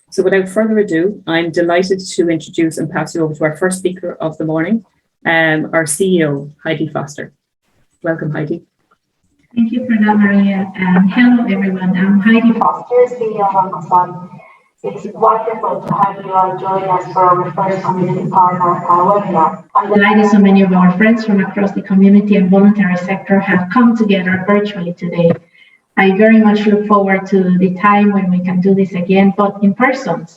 So without further ado, I'm delighted to introduce and pass you over to our first speaker of the morning, our CEO, Heydi Foster. Welcome, Heydi. Thank you for that, Maria. Hello, everyone. I'm Heydi Foster, CEO of Cosán. It's wonderful to have you all join us for our first community partner webinar. I'm delighted so many of our friends from across the community and voluntary sector have come together virtually today. I very much look forward to the time when we can do this again, but in person.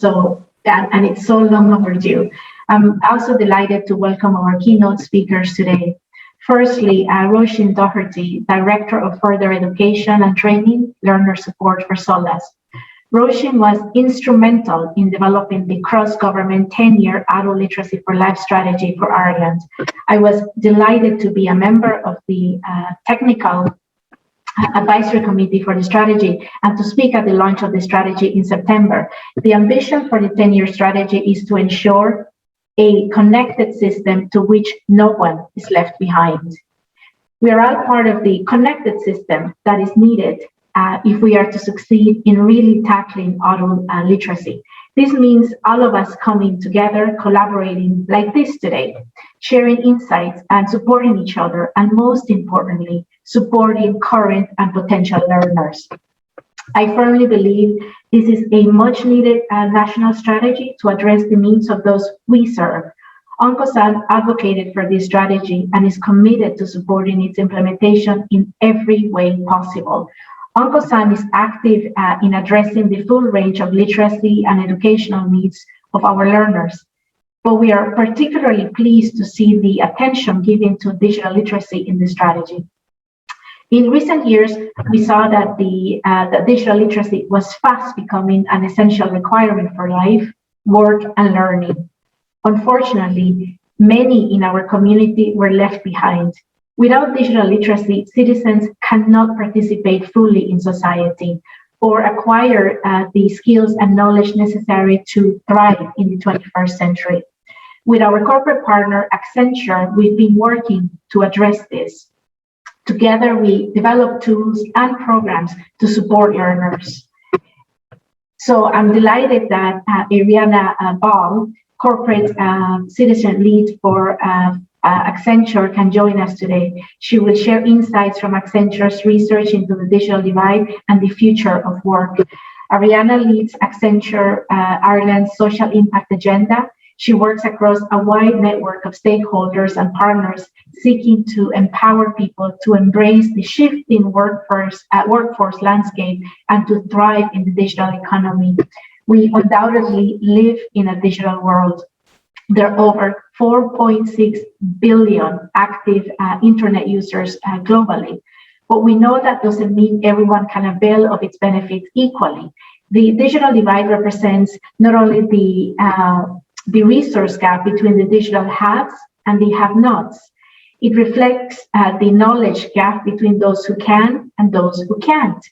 And it's so long overdue. I'm also delighted to welcome our keynote speakers today. Firstly, Roisin Doherty, Director of Further Education and Training, Learner Support for SOLAS. Roisin was instrumental in developing the cross-government 10-year adult literacy for life strategy for Ireland. I was delighted to be a member of the technical advisory committee for the strategy and to speak at the launch of the strategy in September. The ambition for the 10-year strategy is to ensure a connected system to which no one is left behind. We are all part of the connected system that is needed if we are to succeed in really tackling adult literacy. This means all of us coming together, collaborating like this today, sharing insights and supporting each other, and most importantly, supporting current and potential learners. I firmly believe this is a much needed national strategy to address the needs of those we serve. Cosán advocated for this strategy and is committed to supporting its implementation in every way possible. Cosán is active in addressing the full range of literacy and educational needs of our learners. But we are particularly pleased to see the attention given to digital literacy in the strategy. In recent years, we saw that that digital literacy was fast becoming an essential requirement for life, work, and learning. Unfortunately, many in our community were left behind. Without digital literacy, citizens cannot participate fully in society or acquire the skills and knowledge necessary to thrive in the 21st century. With our corporate partner, Accenture, we've been working to address this. Together, we develop tools and programs to support learners. So I'm delighted that Ariana Ball, corporate citizen lead for Accenture, can join us today. She will share insights from Accenture's research into the digital divide and the future of work. Ariana leads Accenture Ireland's social impact agenda. She works across a wide network of stakeholders and partners seeking to empower people to embrace the shifting workforce landscape and to thrive in the digital economy. We undoubtedly live in a digital world. There are over 4.6 billion active internet users globally, but we know that doesn't mean everyone can avail of its benefits equally. The digital divide represents not only the resource gap between the digital haves and the have-nots. It reflects the knowledge gap between those who can and those who can't.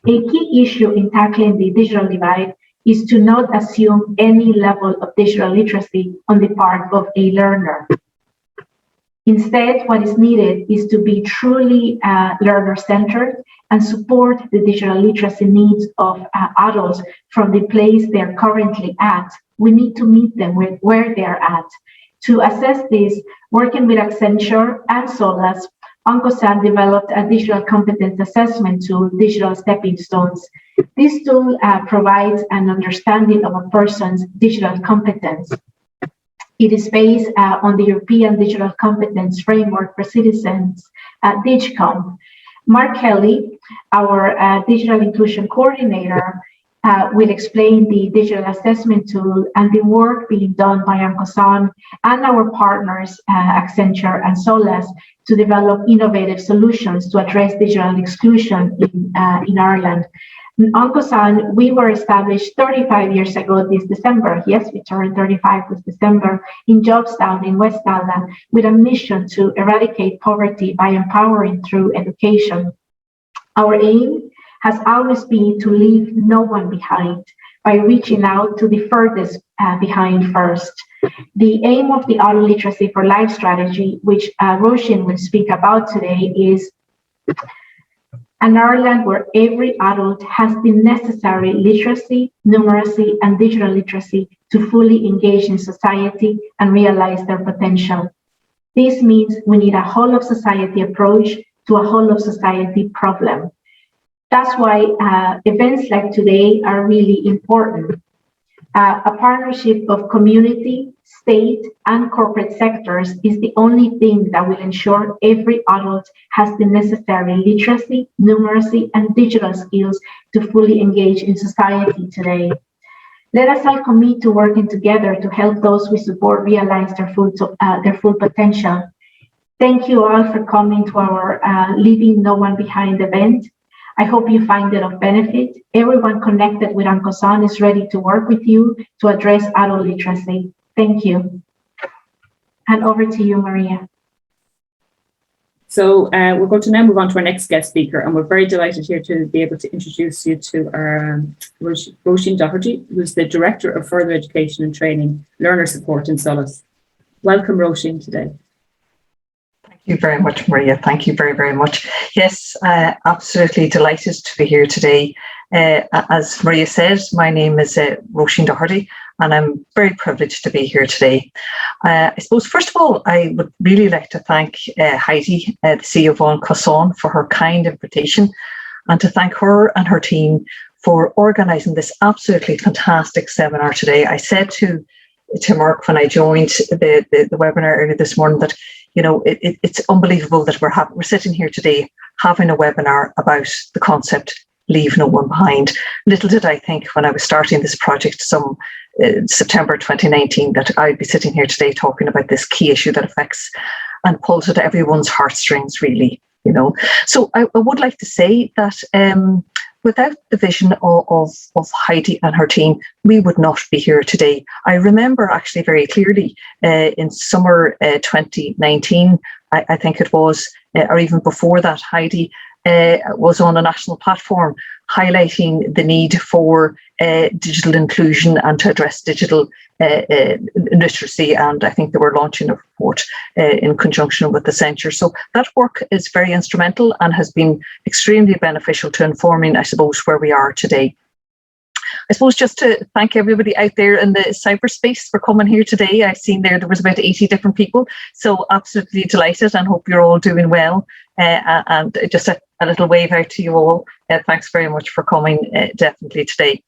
A key issue in tackling the digital divide is to not assume any level of digital literacy on the part of a learner. Instead, what is needed is to be truly learner-centered and support the digital literacy needs of adults from the place they're currently at. We need to meet them where they're at. To assess this, working with Accenture and SOLAS, Cosán developed a digital competence assessment tool, Digital Stepping Stones. This tool provides an understanding of a person's digital competence. It is based on the European Digital Competence Framework for Citizens, DIGCOM. Mark Kelly, our digital inclusion coordinator, will explain the digital assessment tool and the work being done by Cosán and our partners, Accenture and SOLAS, to develop innovative solutions to address digital exclusion in Ireland. On Cosán, we were established 35 years ago this December. Yes, we turned 35 this December in Jobstown in West Ireland with a mission to eradicate poverty by empowering through education. Our aim has always been to leave no one behind by reaching out to the furthest behind first. The aim of the Adult Literacy for Life strategy, which Roisin will speak about today, is An Ireland where every adult has the necessary literacy, numeracy, and digital literacy to fully engage in society and realize their potential. This means we need a whole of society approach to a whole of society problem. That's why events like today are really important. A partnership of community, state, and corporate sectors is the only thing that will ensure every adult has the necessary literacy, numeracy, and digital skills to fully engage in society today. Let us all commit to working together to help those we support realize their full potential. Thank you all for coming to our Leaving No One Behind event. I hope you find it of benefit. Everyone connected with Cosán is ready to work with you to address adult literacy. Thank you. And over to you, Maria. So we're going to now move on to our next guest speaker, and we're very delighted here to be able to introduce you to our Roisin Doherty, who's the Director of Further Education and Training, Learner Support in SOLAS. Welcome, Roisin, today. Thank you very much, Maria. Thank you very, very much. Yes, absolutely delighted to be here today. As Maria said, my name is Roisin Doherty, and I'm very privileged to be here today. I suppose, first of all, I would really like to thank Heydi, the CEO of Cosán, for her kind invitation, and to thank her and her team for organising this absolutely fantastic seminar today. I said to Mark when I joined the webinar earlier this morning that, you know, it's unbelievable that we're sitting here today having a webinar about the concept Leave No One Behind. Little did I think when I was starting this project some September 2019 that I'd be sitting here today talking about this key issue that affects and pulls at everyone's heartstrings, really, you know. So I would like to say that without the vision of Heydi and her team, we would not be here today. I remember actually very clearly in summer 2019, I think it was, or even before that, Heydi was on a national platform highlighting the need for digital inclusion and to address digital literacy, and I think they were launching a report in conjunction with the censure. So that work is very instrumental and has been extremely beneficial to informing, I suppose, where we are today. I suppose just to thank everybody out there in the cyberspace for coming here today. I've seen there was about 80 different people, so absolutely delighted and hope you're all doing well. And just a little wave out to you all. Thanks very much for coming definitely today.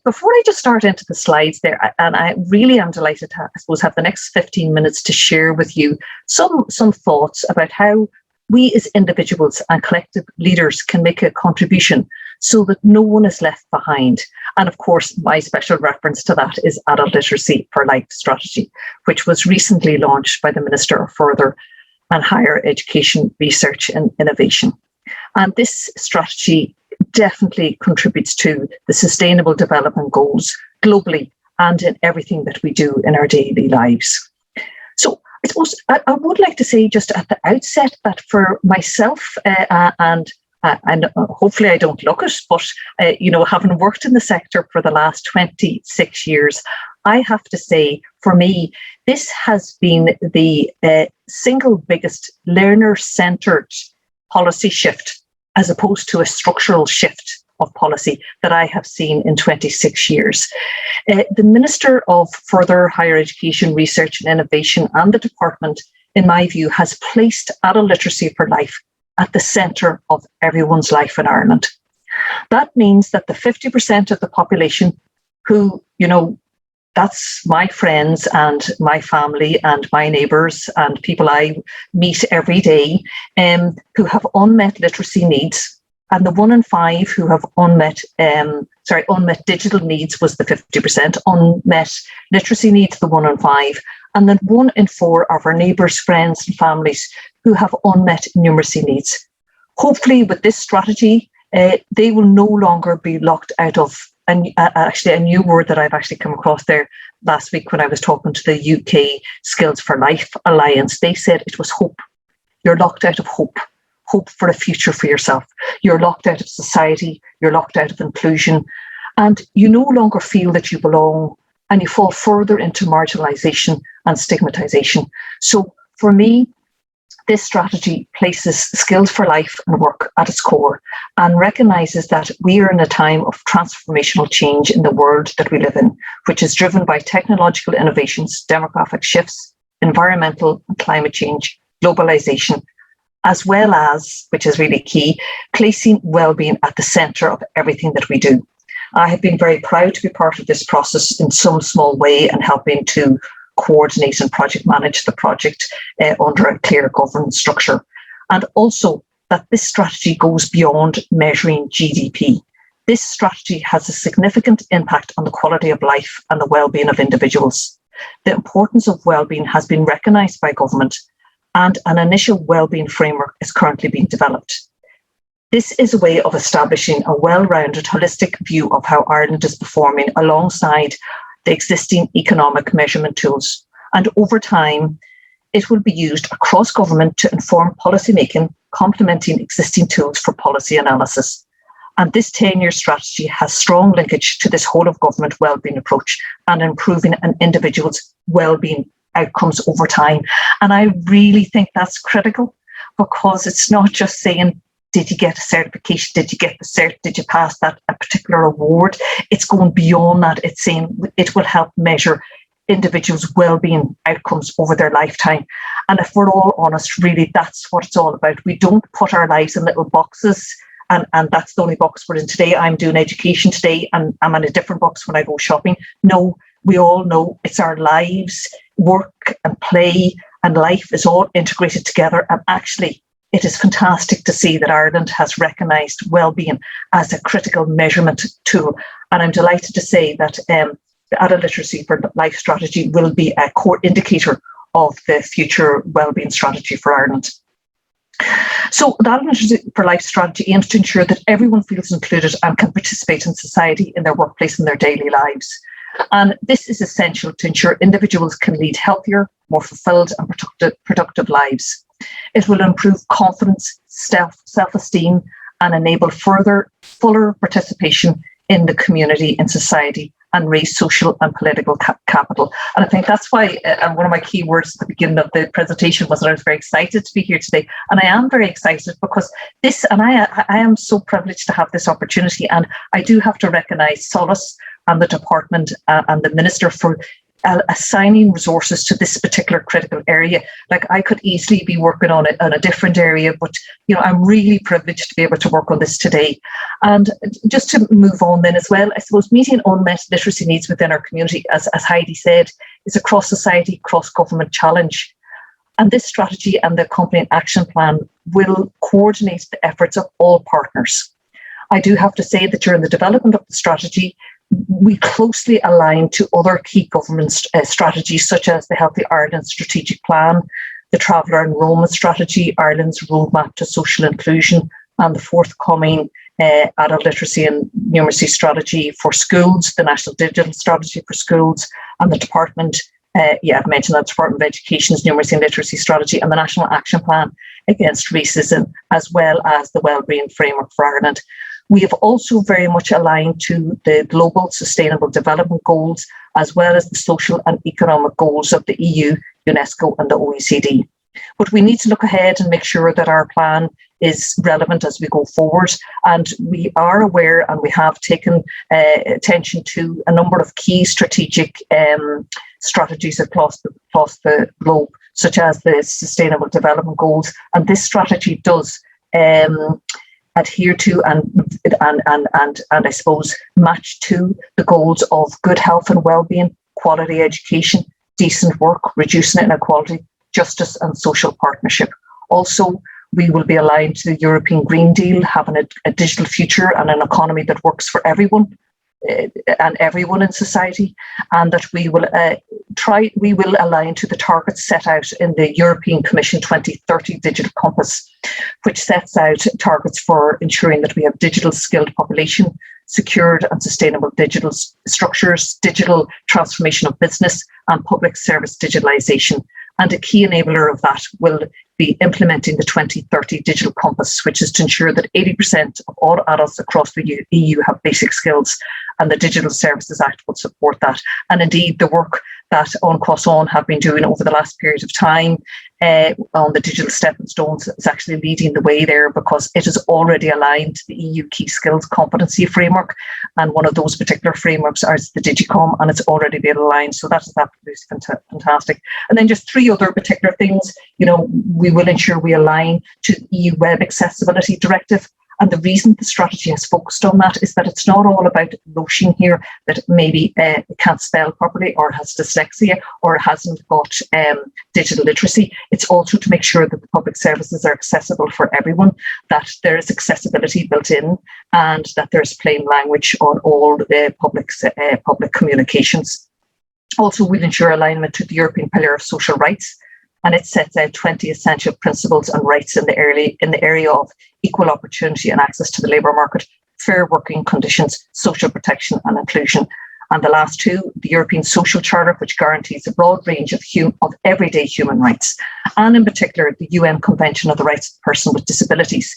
Before I just start into the slides there, and I really am delighted to, I suppose, have the next 15 minutes to share with you some thoughts about how we as individuals and collective leaders can make a contribution so that no one is left behind. And of course, my special reference to that is Adult Literacy for Life strategy, which was recently launched by the Minister of Further and Higher Education Research and Innovation. And this strategy definitely contributes to the Sustainable Development Goals globally and in everything that we do in our daily lives. So I suppose I would like to say just at the outset that for myself and hopefully I don't look it, but you know, having worked in the sector for the last 26 years, I have to say, for me, this has been the single biggest learner-centred policy shift, as opposed to a structural shift of policy that I have seen in 26 years. The Minister of Further Higher Education, Research and Innovation and the Department, in my view, has placed adult literacy for life at the centre of everyone's life in Ireland. That means that the 50% of the population who, you know, that's my friends and my family and my neighbours and people I meet every day who have unmet literacy needs, and the 1 in 5 who have unmet digital needs was the 50%, unmet literacy needs the 1 in 5, and then 1 in 4 of our neighbours, friends and families who have unmet numeracy needs. Hopefully with this strategy, they will no longer be locked out of, and actually a new word that I've actually come across there last week when I was talking to the UK Skills for Life Alliance. They said it was hope. You're locked out of hope. Hope for a future for yourself. You're locked out of society. You're locked out of inclusion. And you no longer feel that you belong, and you fall further into marginalisation and stigmatisation. So for me, This strategy places skills for life and work at its core and recognises that we are in a time of transformational change in the world that we live in, which is driven by technological innovations, demographic shifts, environmental and climate change, globalisation, as well as, which is really key, placing wellbeing at the centre of everything that we do. I have been very proud to be part of this process in some small way and helping to coordinate and project manage the project under a clear governance structure. And also that this strategy goes beyond measuring GDP. This strategy has a significant impact on the quality of life and the well-being of individuals. The importance of well-being has been recognised by government, and an initial well-being framework is currently being developed. This is a way of establishing a well-rounded, holistic view of how Ireland is performing alongside the existing economic measurement tools. And over time, it will be used across government to inform policy making, complementing existing tools for policy analysis. And this 10-year strategy has strong linkage to this whole of government wellbeing approach and improving an individual's wellbeing outcomes over time. And I really think that's critical, because it's not just saying, did you get a certification? Did you get the cert? Did you pass that a particular award? It's going beyond that. It's saying it will help measure individuals' well-being outcomes over their lifetime. And if we're all honest, really, that's what it's all about. We don't put our lives in little boxes, and that's the only box we're in today. I'm doing education today, and I'm in a different box when I go shopping. No, we all know it's our lives, work and play and life is all integrated together. And actually, it is fantastic to see that Ireland has recognised wellbeing as a critical measurement tool. And I'm delighted to say that the Adult Literacy for Life strategy will be a core indicator of the future wellbeing strategy for Ireland. So the Adult Literacy for Life strategy aims to ensure that everyone feels included and can participate in society, in their workplace and their daily lives. And this is essential to ensure individuals can lead healthier, more fulfilled and productive lives. It will improve confidence, self-esteem, and enable fuller participation in the community, in society, and raise social and political capital. And I think that's why one of my key words at the beginning of the presentation was that I was very excited to be here today. And I am very excited because this, and I am so privileged to have this opportunity. And I do have to recognise SOLAS and the department and the minister for assigning resources to this particular critical area. Like, I could easily be working on a different area, but I'm really privileged to be able to work on this today. And just to move on then as well, I suppose meeting unmet literacy needs within our community, as Heidi said, is a cross society, cross government challenge. And this strategy and the accompanying action plan will coordinate the efforts of all partners. I do have to say that during the development of the strategy, we closely align to other key government strategies, such as the Healthy Ireland Strategic Plan, the Traveller Enrolment Strategy, Ireland's Roadmap to Social Inclusion, and the forthcoming Adult Literacy and Numeracy Strategy for Schools, the National Digital Strategy for Schools, and the Department, I've mentioned that, Department of Education's Numeracy and Literacy Strategy, and the National Action Plan Against Racism, as well as the Wellbeing Framework for Ireland. We have also very much aligned to the Global Sustainable Development Goals, as well as the social and economic goals of the EU, UNESCO and the OECD. But we need to look ahead and make sure that our plan is relevant as we go forward. And we are aware, and we have taken attention to a number of key strategic strategies across the globe, such as the Sustainable Development Goals. And this strategy does adhere to and I suppose match to the goals of good health and well-being, quality education, decent work, reducing inequality, justice and social partnership. Also, we will be aligned to the European Green Deal, having a digital future and an economy that works for everyone and everyone in society, and that we will align to the targets set out in the European Commission 2030 Digital Compass, which sets out targets for ensuring that we have digital skilled population, secured and sustainable digital structures, digital transformation of business and public service digitalisation. And a key enabler of that will be implementing the 2030 Digital Compass, which is to ensure that 80% of all adults across the EU have basic skills. and the Digital Services Act will support that. And indeed, the work that Cosán have been doing over the last period of time on the digital stepping stones is actually leading the way there, because it is already aligned to the EU Key Skills Competency Framework, and one of those particular frameworks is the Digicom, and it's already been aligned. So that is absolutely fantastic. And then just 3 other particular things. We will ensure we align to the EU Web Accessibility Directive. And the reason the strategy has focused on that is that it's not all about Roisin here that maybe can't spell properly, or has dyslexia, or hasn't got digital literacy. It's also to make sure that the public services are accessible for everyone, that there is accessibility built in, and that there's plain language on all the public communications. Also, we'll ensure alignment to the European Pillar of Social Rights, and it sets out 20 essential principles and rights in the area of equal opportunity and access to the labour market, fair working conditions, social protection and inclusion. And the last 2, the European Social Charter, which guarantees a broad range of everyday human rights, and in particular the UN Convention of the Rights of the Person with Disabilities,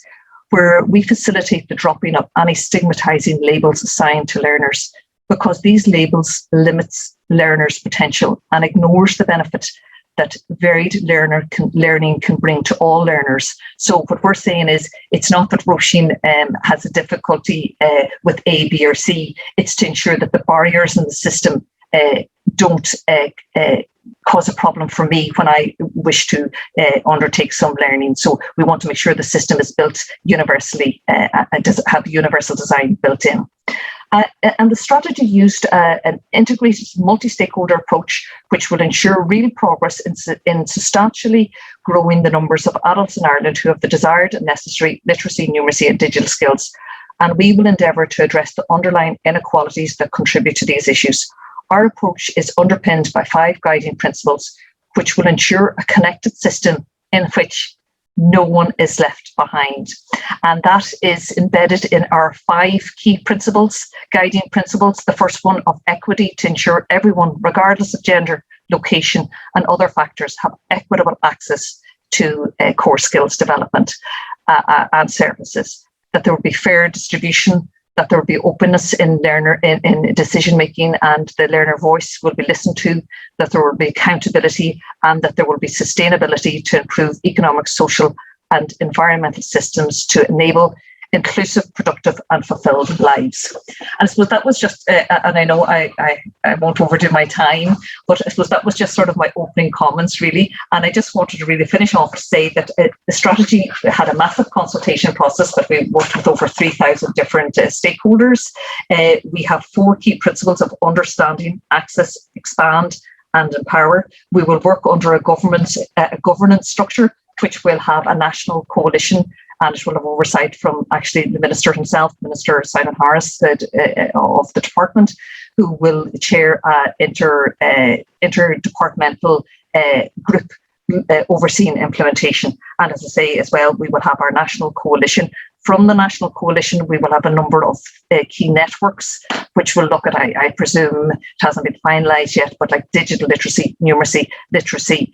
where we facilitate the dropping of any stigmatising labels assigned to learners, because these labels limits learners' potential and ignores the benefit that varied learning can bring to all learners. So what we're saying is, it's not that Roisin has a difficulty with A, B or C, it's to ensure that the barriers in the system don't cause a problem for me when I wish to undertake some learning. So we want to make sure the system is built universally and does have universal design built in. And the strategy used an integrated multi-stakeholder approach, which will ensure real progress in substantially growing the numbers of adults in Ireland who have the desired and necessary literacy, numeracy and digital skills. And we will endeavour to address the underlying inequalities that contribute to these issues. Our approach is underpinned by 5 guiding principles, which will ensure a connected system in which no one is left behind. And that is embedded in our 5 key principles, guiding principles. The first one of equity, to ensure everyone, regardless of gender, location and other factors, have equitable access to core skills development and services. That there will be fair distribution, that there will be openness in decision making and the learner voice will be listened to, that there will be accountability, and that there will be sustainability to improve economic, social and environmental systems to enable inclusive, productive and fulfilled lives. And I suppose that was just, and I know I won't overdo my time, but I suppose that was just sort of my opening comments really. And I just wanted to really finish off to say that the strategy had a massive consultation process, but we worked with over 3,000 different stakeholders. We have 4 key principles of understanding, access, expand and empower. We will work under a governance structure, which will have a national coalition, and it will have oversight from actually the Minister himself, Minister Simon Harris of the department, who will chair interdepartmental group overseeing implementation. And as I say as well, we will have our national coalition. From the national coalition, we will have a number of key networks, which will look at, I presume, it hasn't been finalised yet, but like digital literacy, numeracy, literacy,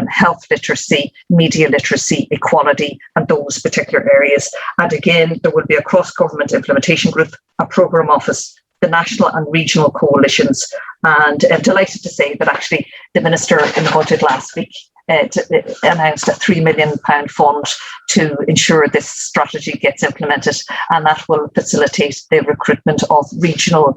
health literacy, media literacy, equality, and those particular areas. And again, there will be a cross-government implementation group, a programme office, the national and regional coalitions. And I'm delighted to say that actually the Minister in the budget last week announced a £3 million fund to ensure this strategy gets implemented, and that will facilitate the recruitment of regional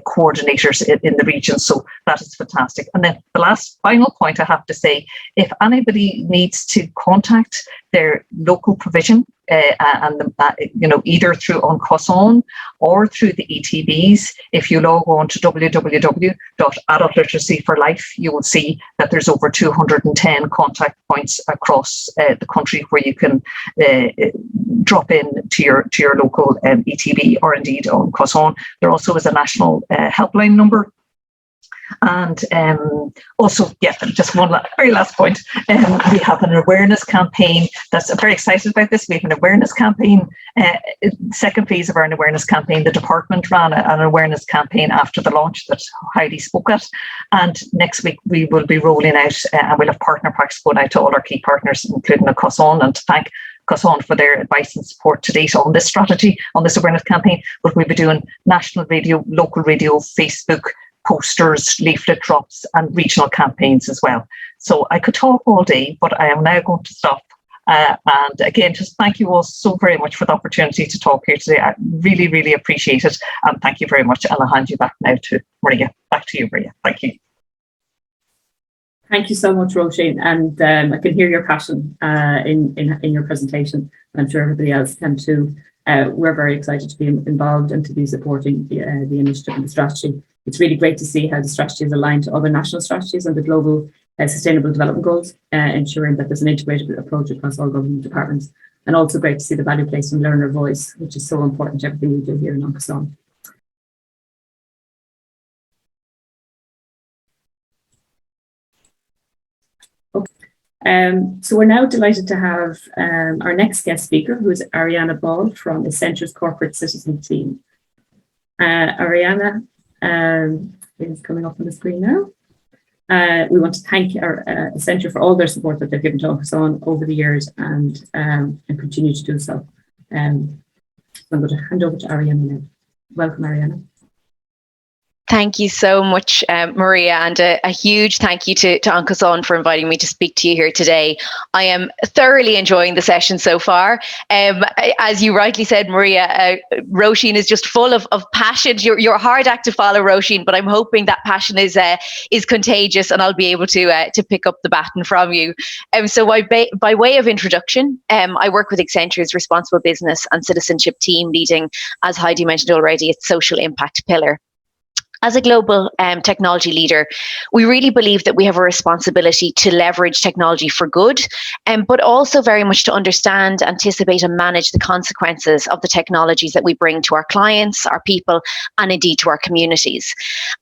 coordinators in the region. So that is fantastic. And then the final point I have to say, if anybody needs to contact their local provision, either through Cosán or through the ETBs, if you log on to www.adultliteracyforlife, you will see that there's over 210 contact points across the country where you can drop in to your local ETB or indeed on Cosán. There also is a national helpline number. And also, just one very last point, we have an awareness campaign. I'm very excited about this. We have an awareness campaign. Second phase of our awareness campaign, the department ran an awareness campaign after the launch that Heidi spoke at. And next week we will be rolling out, and we'll have partner packs going out to all our key partners, including Cosán. And to thank Cosán for their advice and support to date on this strategy, on this awareness campaign. But we'll be doing national radio, local radio, Facebook, posters, leaflet drops, and regional campaigns as well. So I could talk all day, but I am now going to stop. And again, just thank you all so very much for the opportunity to talk here today. I really, really appreciate it. And thank you very much. And I'll hand you back now to Maria. Back to you, Maria. Thank you. Thank you so much, Roisin. And I can hear your passion in your presentation. I'm sure everybody else can too. We're very excited to be involved and to be supporting the initiative and the strategy. It's really great to see how the strategy is aligned to other national strategies and the global Sustainable Development Goals, ensuring that there's an integrated approach across all government departments. And also great to see the value placed on learner voice, which is so important to everything we do here in Cosán. So we're now delighted to have our next guest speaker, who is Ariana Ball from Accenture's Corporate Citizen team. Ariana is coming up on the screen now. We want to thank our Accenture for all their support that they've given to Cosán over the years and continue to do so. I'm going to hand over to Ariana now. Welcome, Ariana. Thank you so much, Maria, and a huge thank you to Cosán for inviting me to speak to you here today. I am thoroughly enjoying the session so far. As you rightly said, Maria, Roisin is just full of passion. You're a hard act to follow, Roisin, but I'm hoping that passion is contagious, and I'll be able to pick up the baton from you. So by way of introduction, I work with Accenture's Responsible Business and Citizenship team, leading, as Heidi mentioned already, its social impact pillar. As a global technology leader, we really believe that we have a responsibility to leverage technology for good, but also very much to understand, anticipate, and manage the consequences of the technologies that we bring to our clients, our people, and indeed to our communities.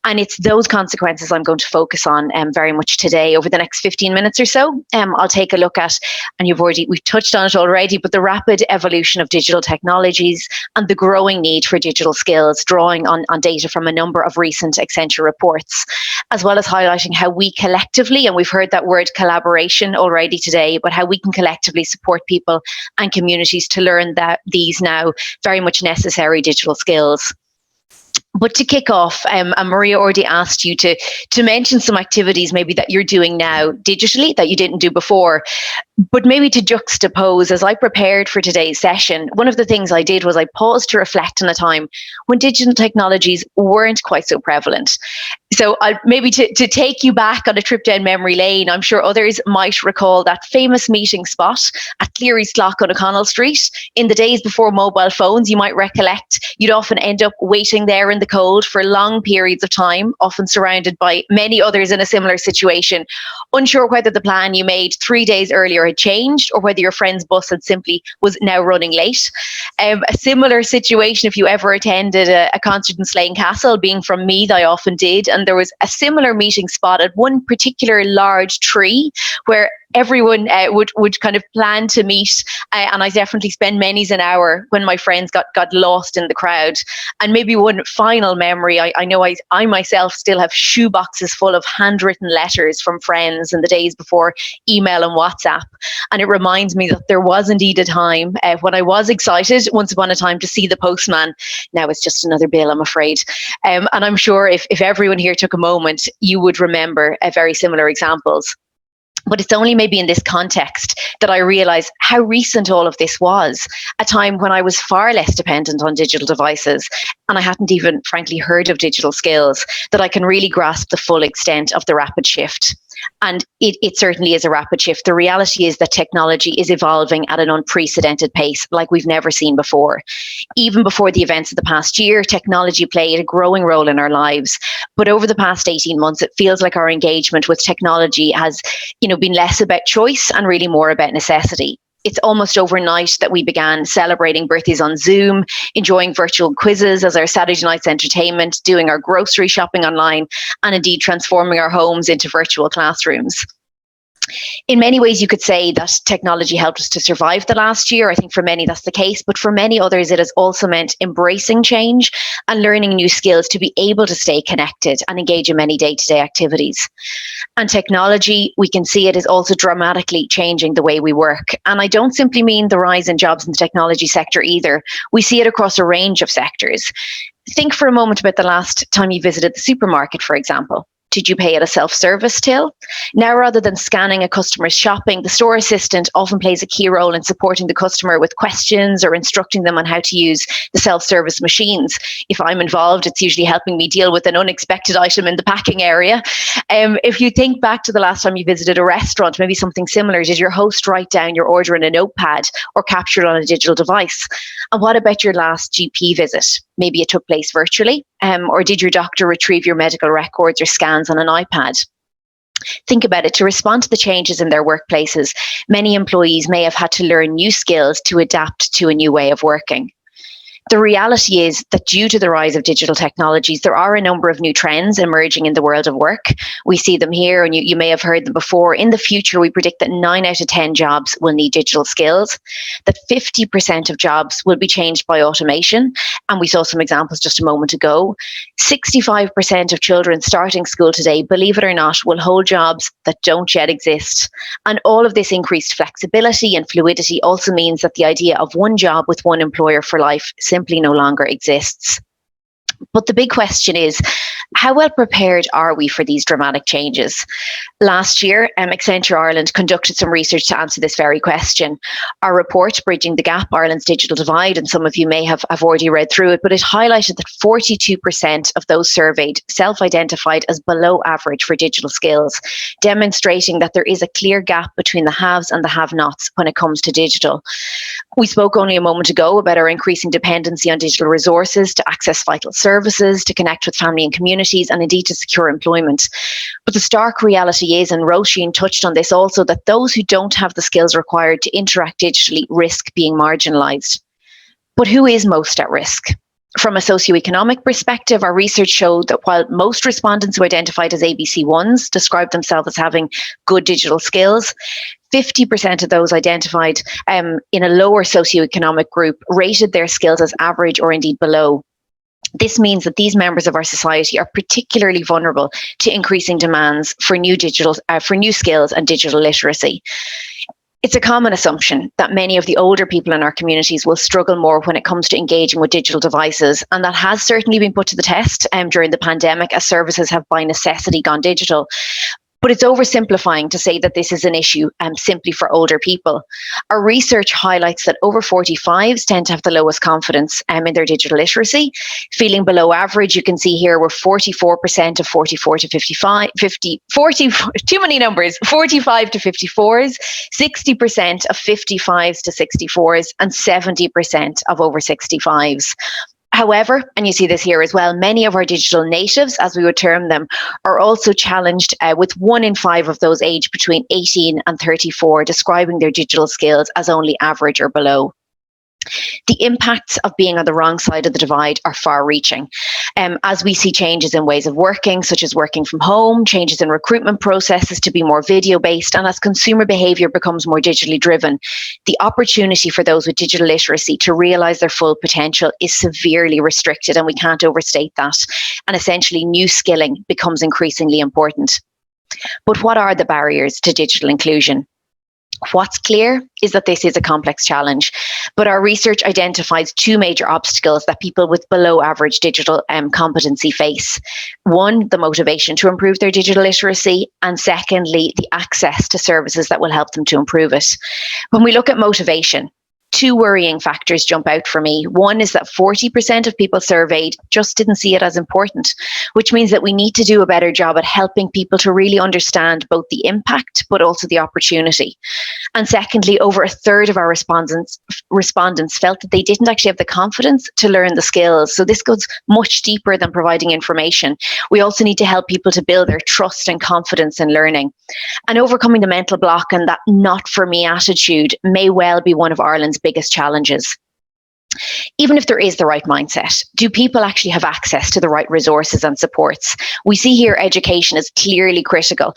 And it's those consequences I'm going to focus on very much today over the next 15 minutes or so. I'll take a look at, and we've touched on it already, but the rapid evolution of digital technologies and the growing need for digital skills, drawing on data from a number of recent Accenture reports, as well as highlighting how we collectively, and we've heard that word collaboration already today, but how we can collectively support people and communities to learn that these now very much necessary digital skills. But to kick off, and Maria already asked you to mention some activities maybe that you're doing now digitally that you didn't do before. But maybe to juxtapose, as I prepared for today's session, one of the things I did was I paused to reflect on a time when digital technologies weren't quite so prevalent. So maybe to take you back on a trip down memory lane, I'm sure others might recall that famous meeting spot at Cleary's Clock on O'Connell Street. In the days before mobile phones, you might recollect you'd often end up waiting there in the cold for long periods of time, often surrounded by many others in a similar situation, unsure whether the plan you made 3 days earlier had changed or whether your friend's bus had simply was now running late. A similar situation if you ever attended a concert in Slane Castle, being from Meath, I often did, and there was a similar meeting spot at one particular large tree where everyone would kind of plan to meet, and I definitely spent many's an hour when my friends got lost in the crowd. And maybe one final memory, I know I myself still have shoe boxes full of handwritten letters from friends in the days before email and WhatsApp, and it reminds me that there was indeed a time when I was excited once upon a time to see the postman. Now it's just another bill, I'm afraid. And I'm sure if everyone here took a moment, you would remember very similar examples. But it's only maybe in this context that I realised how recent all of this was, a time when I was far less dependent on digital devices, and I hadn't even, frankly, heard of digital skills, that I can really grasp the full extent of the rapid shift. And it certainly is a rapid shift. The reality is that technology is evolving at an unprecedented pace like we've never seen before. Even before the events of the past year, technology played a growing role in our lives. But over the past 18 months, it feels like our engagement with technology has, been less about choice and really more about necessity. It's almost overnight that we began celebrating birthdays on Zoom, enjoying virtual quizzes as our Saturday night's entertainment, doing our grocery shopping online, and indeed transforming our homes into virtual classrooms. In many ways, you could say that technology helped us to survive the last year. I think for many that's the case, but for many others, it has also meant embracing change and learning new skills to be able to stay connected and engage in many day-to-day activities. And technology, we can see it is also dramatically changing the way we work. And I don't simply mean the rise in jobs in the technology sector either. We see it across a range of sectors. Think for a moment about the last time you visited the supermarket, for example. Did you pay at a self-service till? Now, rather than scanning a customer's shopping, the store assistant often plays a key role in supporting the customer with questions or instructing them on how to use the self-service machines. If I'm involved, it's usually helping me deal with an unexpected item in the packing area. If you think back to the last time you visited a restaurant, maybe something similar, did your host write down your order in a notepad or capture it on a digital device? And what about your last GP visit? Maybe it took place virtually, or did your doctor retrieve your medical records or scans on an iPad? Think about it. To respond to the changes in their workplaces, many employees may have had to learn new skills to adapt to a new way of working. The reality is that due to the rise of digital technologies, there are a number of new trends emerging in the world of work. We see them here, and you may have heard them before. In the future, we predict that 9 out of 10 jobs will need digital skills, that 50% of jobs will be changed by automation, and we saw some examples just a moment ago. 65% of children starting school today, believe it or not, will hold jobs that don't yet exist. And all of this increased flexibility and fluidity also means that the idea of one job with one employer for life simply no longer exists. But the big question is, how well prepared are we for these dramatic changes? Last year, Accenture Ireland conducted some research to answer this very question. Our report, Bridging the Gap, Ireland's Digital Divide, and some of you may have already read through it, but it highlighted that 42% of those surveyed self-identified as below average for digital skills, demonstrating that there is a clear gap between the haves and the have-nots when it comes to digital. We spoke only a moment ago about our increasing dependency on digital resources to access vital services, to connect with family and communities, and indeed to secure employment. But the stark reality is, and Roisin touched on this also, that those who don't have the skills required to interact digitally risk being marginalised. But who is most at risk? From a socioeconomic perspective, our research showed that while most respondents who identified as ABC1s described themselves as having good digital skills, 50% of those identified in a lower socioeconomic group rated their skills as average or indeed below. This means that these members of our society are particularly vulnerable to increasing demands for new skills and digital literacy. It's a common assumption that many of the older people in our communities will struggle more when it comes to engaging with digital devices, and that has certainly been put to the test during the pandemic as services have by necessity gone digital. But it's oversimplifying to say that this is an issue simply for older people. Our research highlights that over 45s tend to have the lowest confidence in their digital literacy. Feeling below average, you can see here, we're 44% of 44 to 55, too many numbers, 45 to 54s, 60% of 55s to 64s, and 70% of over 65s. However, and you see this here as well, many of our digital natives, as we would term them, are also challenged with 1 in 5 of those aged between 18 and 34 describing their digital skills as only average or below. The impacts of being on the wrong side of the divide are far-reaching. As we see changes in ways of working, such as working from home, changes in recruitment processes to be more video-based, and as consumer behaviour becomes more digitally driven, the opportunity for those with digital literacy to realise their full potential is severely restricted, and we can't overstate that. And essentially, new skilling becomes increasingly important. But what are the barriers to digital inclusion? What's clear is that this is a complex challenge, but our research identifies 2 major obstacles that people with below average digital competency face. 1, the motivation to improve their digital literacy, and secondly, the access to services that will help them to improve it. When we look at motivation, 2 worrying factors jump out for me. 1 is that 40% of people surveyed just didn't see it as important, which means that we need to do a better job at helping people to really understand both the impact but also the opportunity. And secondly, over a third of our respondents felt that they didn't actually have the confidence to learn the skills. So this goes much deeper than providing information. We also need to help people to build their trust and confidence in learning. And overcoming the mental block and that not for me attitude may well be one of Ireland's biggest challenges. Even if there is the right mindset, do people actually have access to the right resources and supports? We see here education is clearly critical,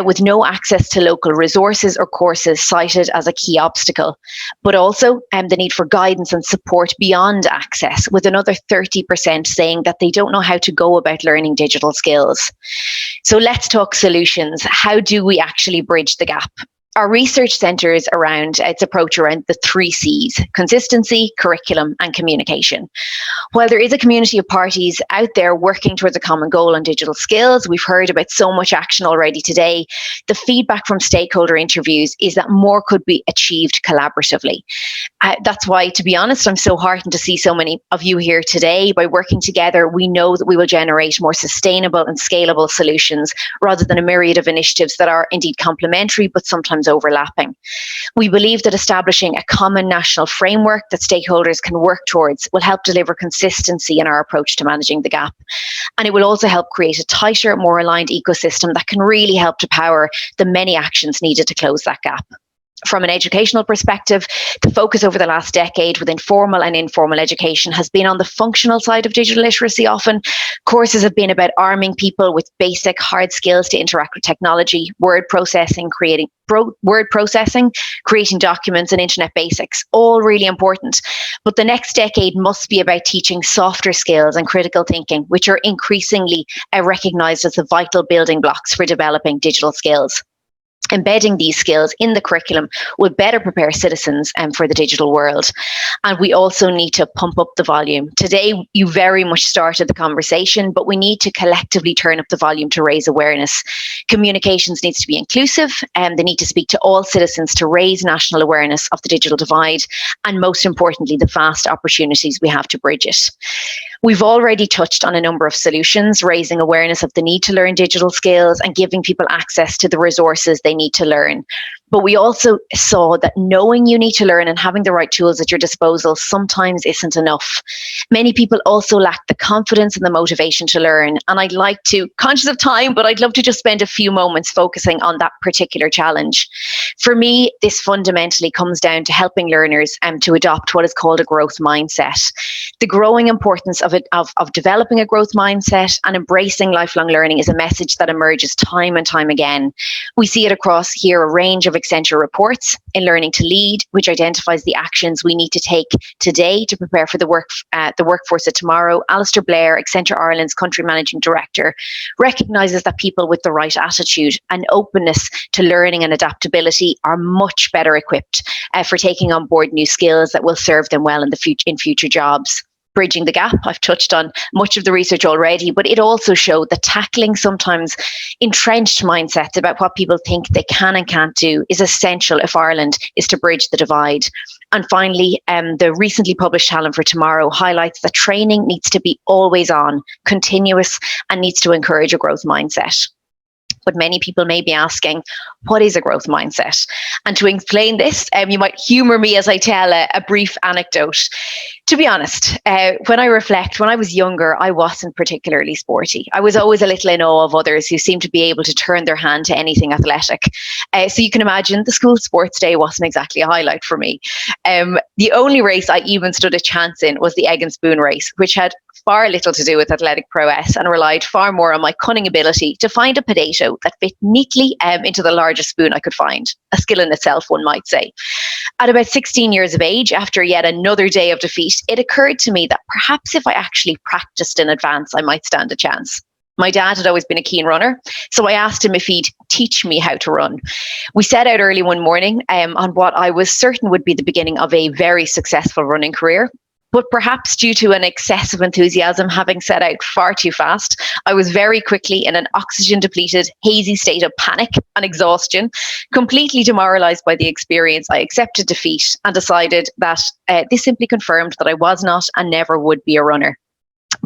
with no access to local resources or courses cited as a key obstacle, but also the need for guidance and support beyond access, with another 30% saying that they don't know how to go about learning digital skills. So let's talk solutions. How do we actually bridge the gap? Our research centres around its approach around the 3 C's: consistency, curriculum, and communication. While there is a community of parties out there working towards a common goal on digital skills, we've heard about so much action already today. The feedback from stakeholder interviews is that more could be achieved collaboratively. That's why, to be honest, I'm so heartened to see so many of you here today. By working together, we know that we will generate more sustainable and scalable solutions rather than a myriad of initiatives that are indeed complementary but sometimes overlapping. We believe that establishing a common national framework that stakeholders can work towards will help deliver consistency in our approach to managing the gap. And it will also help create a tighter, more aligned ecosystem that can really help to power the many actions needed to close that gap. From an educational perspective, the focus over the last decade within formal and informal education has been on the functional side of digital literacy often. Courses have been about arming people with basic hard skills to interact with technology, word processing, creating documents, and internet basics, all really important. But the next decade must be about teaching softer skills and critical thinking, which are increasingly recognised as the vital building blocks for developing digital skills. Embedding these skills in the curriculum will better prepare citizens for the digital world. And we also need to pump up the volume. Today, you very much started the conversation, but we need to collectively turn up the volume to raise awareness. Communications needs to be inclusive, and they need to speak to all citizens to raise national awareness of the digital divide, and most importantly, the vast opportunities we have to bridge it. We've already touched on a number of solutions, raising awareness of the need to learn digital skills and giving people access to the resources they need to learn. But we also saw that knowing you need to learn and having the right tools at your disposal sometimes isn't enough. Many people also lack the confidence and the motivation to learn. And I'd like to, conscious of time, but I'd love to just spend a few moments focusing on that particular challenge. For me, this fundamentally comes down to helping learners to adopt what is called a growth mindset. The growing importance of developing a growth mindset and embracing lifelong learning is a message that emerges time and time again. We see it across here a range of Accenture reports in Learning to Lead, which identifies the actions we need to take today to prepare for the workforce of tomorrow. Alistair Blair, Accenture Ireland's country managing director, recognises that people with the right attitude and openness to learning and adaptability are much better equipped for taking on board new skills that will serve them well in future jobs. Bridging the gap, I've touched on much of the research already, but it also showed that tackling sometimes entrenched mindsets about what people think they can and can't do is essential if Ireland is to bridge the divide. And finally, the recently published Talent for Tomorrow highlights that training needs to be always on, continuous, and needs to encourage a growth mindset. But many people may be asking, what is a growth mindset? And to explain this, you might humour me as I tell a brief anecdote. To be honest, when I reflect, when I was younger, I wasn't particularly sporty. I was always a little in awe of others who seemed to be able to turn their hand to anything athletic. So you can imagine the school sports day wasn't exactly a highlight for me. The only race I even stood a chance in was the egg and spoon race, which had far little to do with athletic prowess and relied far more on my cunning ability to find a potato that fit neatly into the largest spoon I could find. A skill in itself, one might say. At about 16 years of age, after yet another day of defeat, it occurred to me that perhaps if I actually practiced in advance, I might stand a chance. My dad had always been a keen runner, so I asked him if he'd teach me how to run. We set out early one morning on what I was certain would be the beginning of a very successful running career. But perhaps due to an excessive enthusiasm, having set out far too fast, I was very quickly in an oxygen-depleted, hazy state of panic and exhaustion. Completely demoralised by the experience, I accepted defeat and decided that this simply confirmed that I was not and never would be a runner.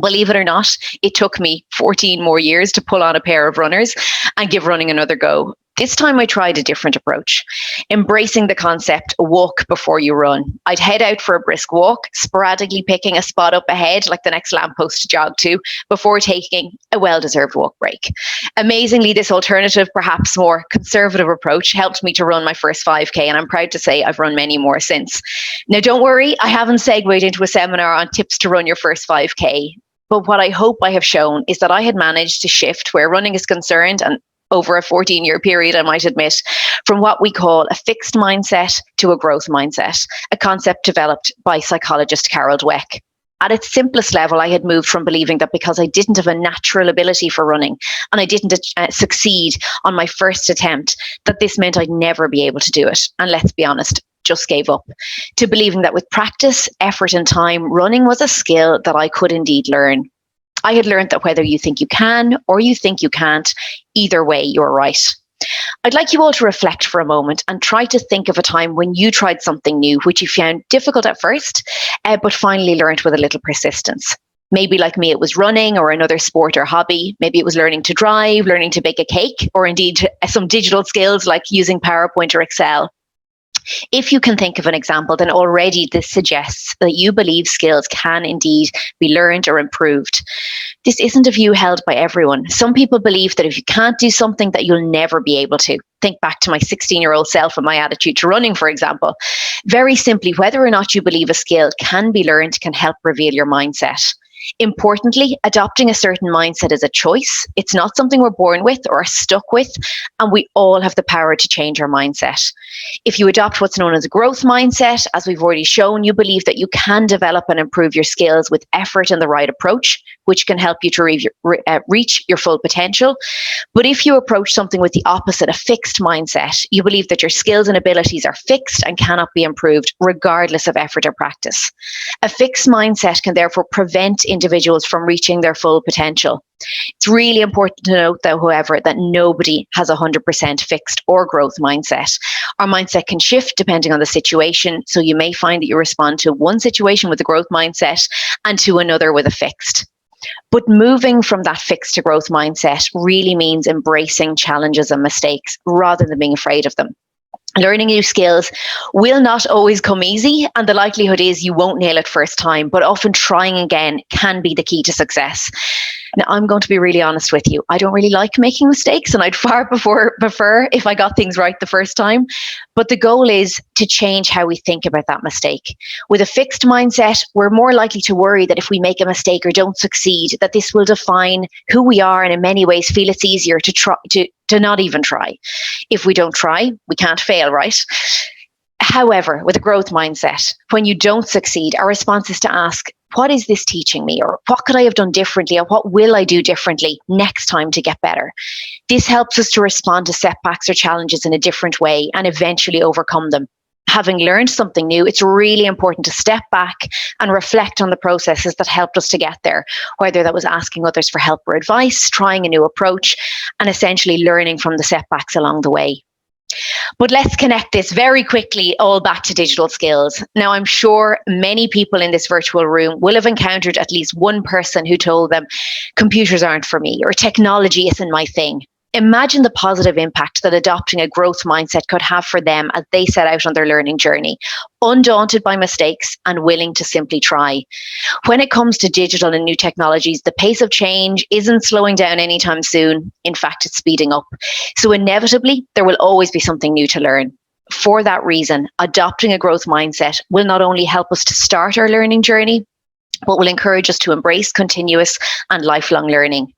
Believe it or not, it took me 14 more years to pull on a pair of runners and give running another go. This time I tried a different approach, embracing the concept walk before you run. I'd head out for a brisk walk, sporadically picking a spot up ahead, like the next lamppost to jog to, before taking a well-deserved walk break. Amazingly, this alternative, perhaps more conservative approach helped me to run my first 5K, and I'm proud to say I've run many more since. Now, don't worry, I haven't segued into a seminar on tips to run your first 5K, but what I hope I have shown is that I had managed to shift where running is concerned, and over a 14-year period, I might admit, from what we call a fixed mindset to a growth mindset, a concept developed by psychologist Carol Dweck. At its simplest level, I had moved from believing that because I didn't have a natural ability for running and I didn't succeed on my first attempt, that this meant I'd never be able to do it. And let's be honest, just gave up, to believing that with practice, effort and time, running was a skill that I could indeed learn. I had learned that whether you think you can or you think you can't, either way, you're right. I'd like you all to reflect for a moment and try to think of a time when you tried something new, which you found difficult at first, but finally learned with a little persistence. Maybe like me, it was running or another sport or hobby. Maybe it was learning to drive, learning to bake a cake, or indeed some digital skills like using PowerPoint or Excel. If you can think of an example, then already this suggests that you believe skills can indeed be learned or improved. This isn't a view held by everyone. Some people believe that if you can't do something, that you'll never be able to. Think back to my 16-year-old self and my attitude to running, for example. Very simply, whether or not you believe a skill can be learned can help reveal your mindset. Importantly, adopting a certain mindset is a choice. It's not something we're born with or are stuck with, and we all have the power to change our mindset. If you adopt what's known as a growth mindset, as we've already shown, you believe that you can develop and improve your skills with effort and the right approach, which can help you to reach your full potential. But if you approach something with the opposite, a fixed mindset, you believe that your skills and abilities are fixed and cannot be improved regardless of effort or practice. A fixed mindset can therefore prevent individuals from reaching their full potential. It's really important to note, though, however, that nobody has a 100% fixed or growth mindset. Our mindset can shift depending on the situation, so you may find that you respond to one situation with a growth mindset and to another with a fixed. But moving from that fixed to growth mindset really means embracing challenges and mistakes rather than being afraid of them. Learning new skills will not always come easy, and the likelihood is you won't nail it first time, but often trying again can be the key to success. Now, I'm going to be really honest with you. I don't really like making mistakes, and I'd far prefer if I got things right the first time. But the goal is to change how we think about that mistake. With a fixed mindset, we're more likely to worry that if we make a mistake or don't succeed, that this will define who we are, and in many ways feel it's easier to not even try. If we don't try, we can't fail, right? However, with a growth mindset, when you don't succeed, our response is to ask, what is this teaching me? Or what could I have done differently? Or what will I do differently next time to get better? This helps us to respond to setbacks or challenges in a different way and eventually overcome them. Having learned something new, it's really important to step back and reflect on the processes that helped us to get there, whether that was asking others for help or advice, trying a new approach, and essentially learning from the setbacks along the way. But let's connect this very quickly all back to digital skills. Now, I'm sure many people in this virtual room will have encountered at least one person who told them, computers aren't for me, or technology isn't my thing. Imagine the positive impact that adopting a growth mindset could have for them as they set out on their learning journey, undaunted by mistakes and willing to simply try. When it comes to digital and new technologies, the pace of change isn't slowing down anytime soon. In fact, it's speeding up. So inevitably, there will always be something new to learn. For that reason, adopting a growth mindset will not only help us to start our learning journey, but will encourage us to embrace continuous and lifelong learning.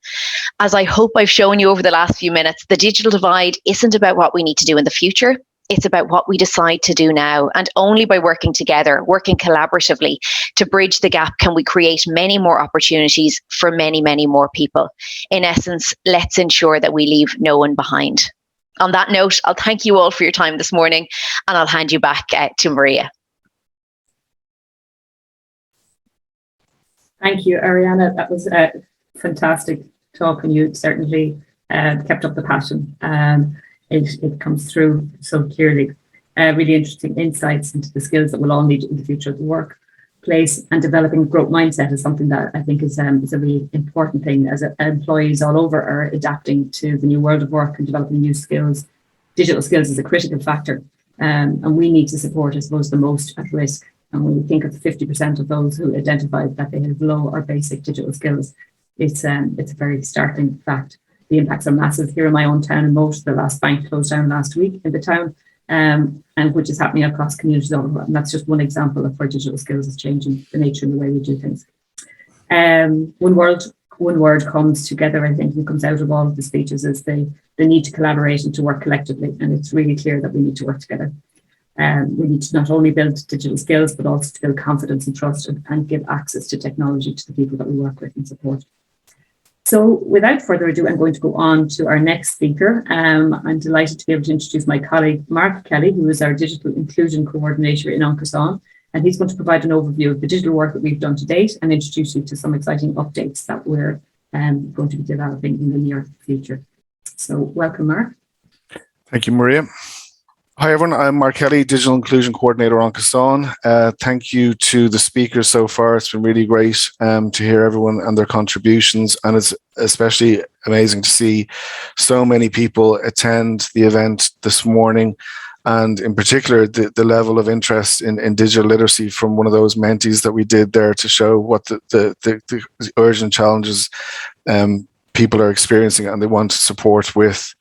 As I hope I've shown you over the last few minutes, the digital divide isn't about what we need to do in the future. It's about what we decide to do now. And only by working together, working collaboratively to bridge the gap, can we create many more opportunities for many, many more people. In essence, let's ensure that we leave no one behind. On that note, I'll thank you all for your time this morning, and I'll hand you back to Maria. Thank you, Ariana. That was a fantastic talk, and you certainly kept up the passion. It comes through so clearly. Really interesting insights into the skills that we'll all need in the future of the workplace, and developing a growth mindset is something that I think is a really important thing as employees all over are adapting to the new world of work and developing new skills digital skills is a critical factor, and we need to support, I suppose, the most at risk. And when we think of 50% of those who identified that they have low or basic digital skills, it's a very startling fact. The impacts are massive. Here in my own town, in Moat, the last bank closed down last week in the town, and which is happening across communities all over. And that's just one example of where digital skills is changing the nature and the way we do things. One word comes together, I think, and comes out of all of the speeches is the need to collaborate and to work collectively. And it's really clear that we need to work together. We need to not only build digital skills, but also to build confidence and trust and give access to technology to the people that we work with and support. So without further ado, I'm going to go on to our next speaker. I'm delighted to be able to introduce my colleague, Mark Kelly, who is our Digital Inclusion Coordinator in Cosán. And he's going to provide an overview of the digital work that we've done to date and introduce you to some exciting updates that we're going to be developing in the near future. So welcome, Mark. Thank you, Maria. Hi, everyone. I'm Mark Kelly, Digital Inclusion Coordinator on Cosán. Thank you to the speakers so far. It's been really great to hear everyone and their contributions. And it's especially amazing to see so many people attend the event this morning. And in particular, the level of interest in digital literacy from one of those mentees that we did there to show what the urgent challenges people are experiencing and they want support with.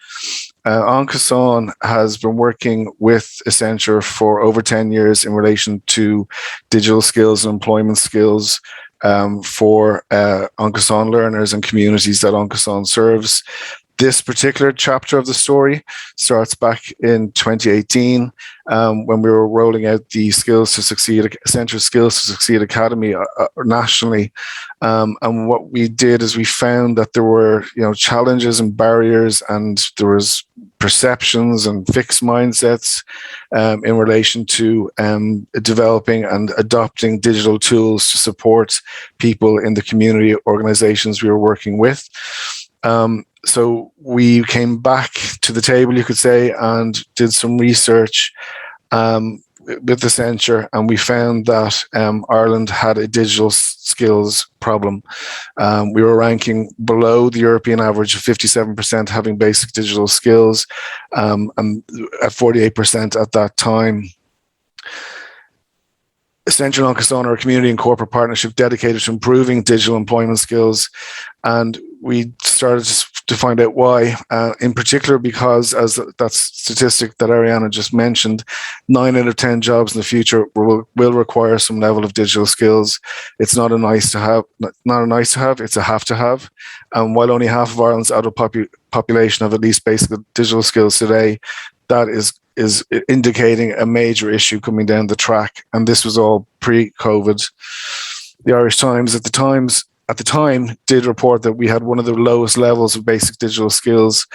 Cosán has been working with Accenture for over 10 years in relation to digital skills and employment skills for Cosán learners and communities that Cosán serves. This particular chapter of the story starts back in 2018 when we were rolling out the Skills to Succeed, Accenture Skills to Succeed Academy nationally. And what we did is we found that there were, challenges and barriers, and there was perceptions and fixed mindsets in relation to developing and adopting digital tools to support people in the community organizations we were working with. So we came back to the table, you could say, and did some research with Accenture, and we found that Ireland had a digital skills problem. We were ranking below the European average of 57% having basic digital skills, and at 48% at that time. Accenture and Cosán are a community and corporate partnership dedicated to improving digital employment skills, and we started to find out why, in particular because, as that statistic that Ariana just mentioned, 9 out of 10 jobs in the future will require some level of digital skills. It's not a nice to have, it's a have to have. And while only half of Ireland's adult population have at least basic digital skills today, that is indicating a major issue coming down the track. And this was all pre-COVID. The Irish Times at the time did report that we had one of the lowest levels of basic digital skills.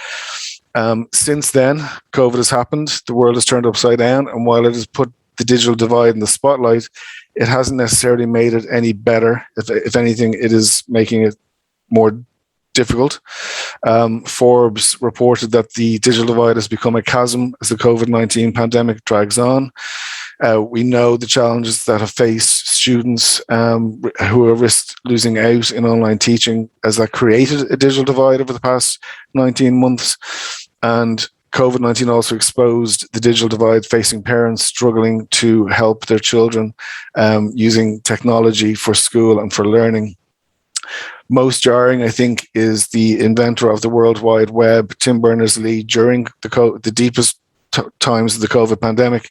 Since then, COVID has happened. The world has turned upside down. And while it has put the digital divide in the spotlight, it hasn't necessarily made it any better. If anything, it is making it more difficult. Forbes reported that the digital divide has become a chasm as the COVID-19 pandemic drags on. We know the challenges that have faced students who are risked losing out in online teaching, as that created a digital divide over the past 19 months. And COVID-19 also exposed the digital divide facing parents struggling to help their children using technology for school and for learning. Most jarring, I think, is the inventor of the World Wide Web, Tim Berners-Lee, during the deepest times of the COVID pandemic,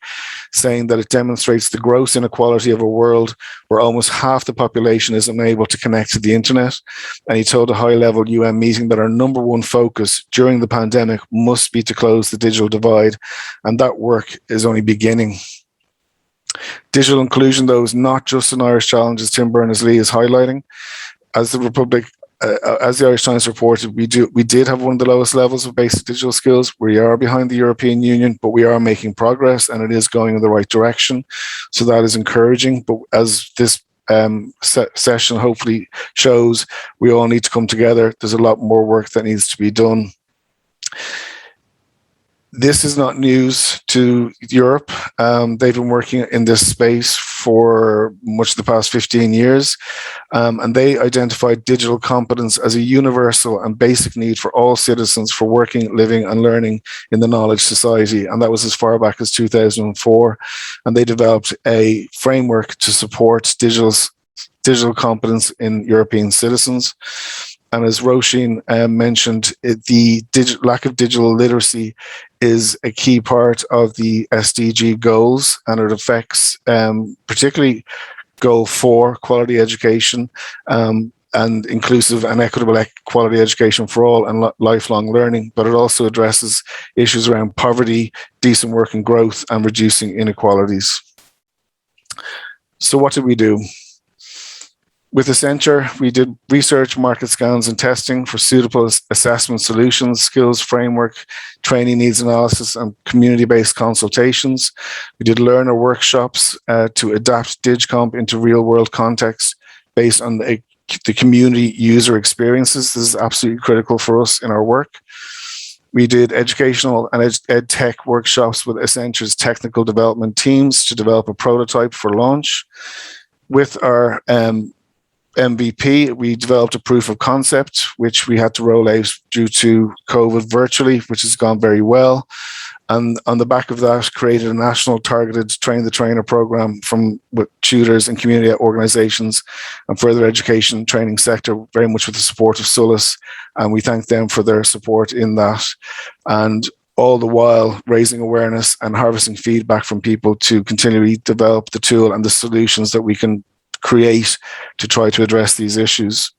saying that it demonstrates the gross inequality of a world where almost half the population is unable to connect to the internet. And he told a high-level UN meeting that our number one focus during the pandemic must be to close the digital divide, and that work is only beginning. Digital inclusion, though, is not just an Irish challenge, as Tim Berners-Lee is highlighting. As the Irish Times reported, we did have one of the lowest levels of basic digital skills. We are behind the European Union, but we are making progress, and it is going in the right direction. So that is encouraging. But as this session hopefully shows, we all need to come together. There's a lot more work that needs to be done. This is not news to Europe. They've been working in this space for much of the past 15 years, and they identified digital competence as a universal and basic need for all citizens for working, living, and learning in the knowledge society. And that was as far back as 2004. And they developed a framework to support digital competence in European citizens. And as Roisin mentioned, the lack of digital literacy is a key part of the SDG goals, and it affects particularly Goal 4, quality education, and inclusive and equitable quality education for all and lifelong learning. But it also addresses issues around poverty, decent work and growth, and reducing inequalities. So what did we do? With Accenture, we did research, market scans, and testing for suitable assessment solutions, skills framework, training needs analysis, and community-based consultations. We did learner workshops to adapt DigComp into real-world context based on the community user experiences. This is absolutely critical for us in our work. We did educational and ed tech workshops with Accenture's technical development teams to develop a prototype for launch. With our MVP, we developed a proof of concept, which we had to roll out due to COVID virtually, which has gone very well. And on the back of that, created a national targeted train the trainer program with tutors and community organizations and further education training sector, very much with the support of SOLAS. And we thank them for their support in that. And all the while raising awareness and harvesting feedback from people to continually develop the tool and the solutions that we can create to try to address these issues.